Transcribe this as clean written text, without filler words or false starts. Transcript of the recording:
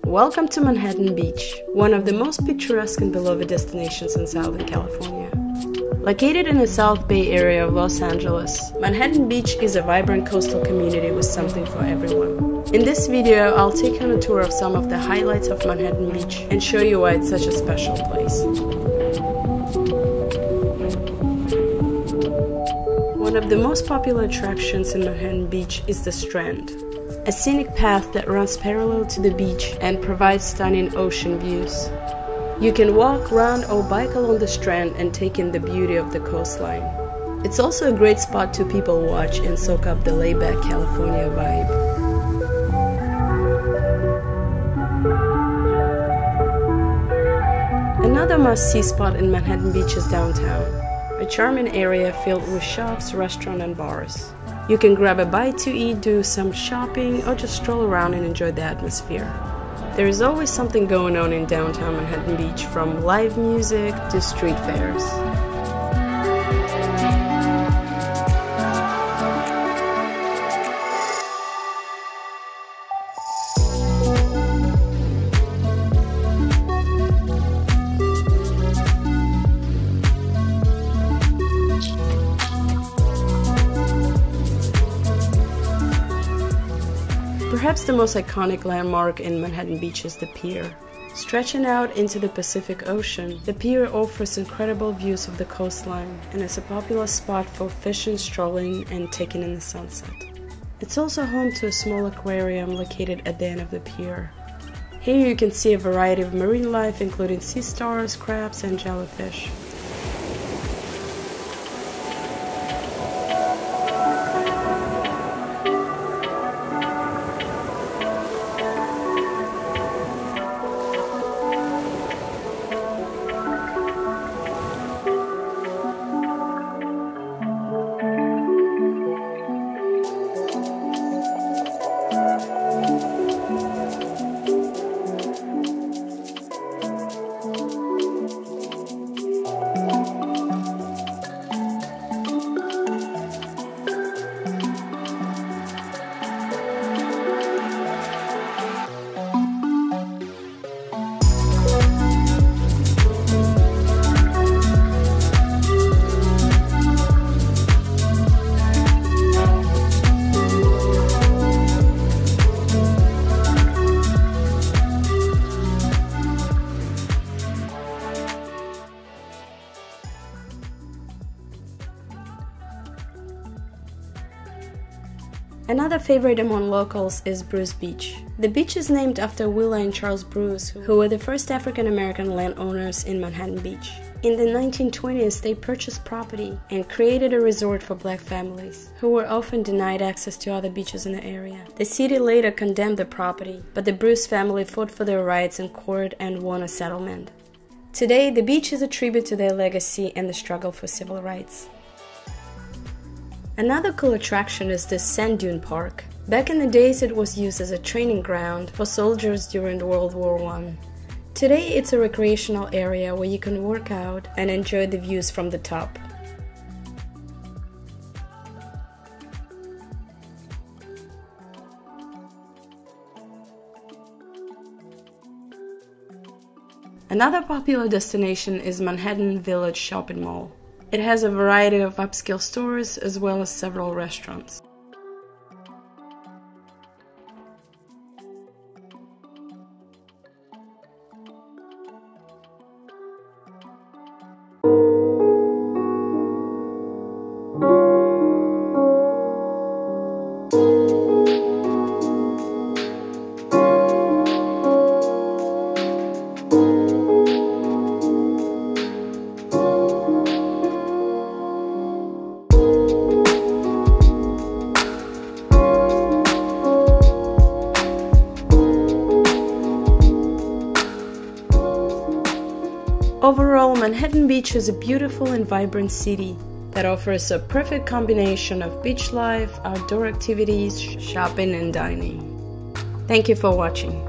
Welcome to Manhattan Beach, one of the most picturesque and beloved destinations in Southern California. Located in the South Bay area of Los Angeles, Manhattan Beach is a vibrant coastal community with something for everyone. In this video, I'll take you on a tour of some of the highlights of Manhattan Beach and show you why it's such a special place. One of the most popular attractions in Manhattan Beach is the Strand, a scenic path that runs parallel to the beach and provides stunning ocean views. You can walk, run, or bike along the Strand and take in the beauty of the coastline. It's also a great spot to people watch and soak up the laid-back California vibe. Another must-see spot in Manhattan Beach is downtown, a charming area filled with shops, restaurants, and bars. You can grab a bite to eat, do some shopping, or just stroll around and enjoy the atmosphere. There is always something going on in downtown Manhattan Beach, from live music to street fairs. Perhaps the most iconic landmark in Manhattan Beach is the Pier. Stretching out into the Pacific Ocean, the Pier offers incredible views of the coastline and is a popular spot for fishing, strolling, and taking in the sunset. It's also home to a small aquarium located at the end of the pier. Here you can see a variety of marine life, including sea stars, crabs, and jellyfish. Another favorite among locals is Bruce Beach. The beach is named after Willa and Charles Bruce, who were the first African-American landowners in Manhattan Beach. In the 1920s, they purchased property and created a resort for black families, who were often denied access to other beaches in the area. The city later condemned the property, but the Bruce family fought for their rights in court and won a settlement. Today, the beach is a tribute to their legacy and the struggle for civil rights. Another cool attraction is the Sand Dune Park. Back in the days, it was used as a training ground for soldiers during World War I. Today, it's a recreational area where you can work out and enjoy the views from the top. Another popular destination is Manhattan Village Shopping Mall. It has a variety of upscale stores as well as several restaurants. Overall, Manhattan Beach is a beautiful and vibrant city that offers a perfect combination of beach life, outdoor activities, shopping, and dining. Thank you for watching.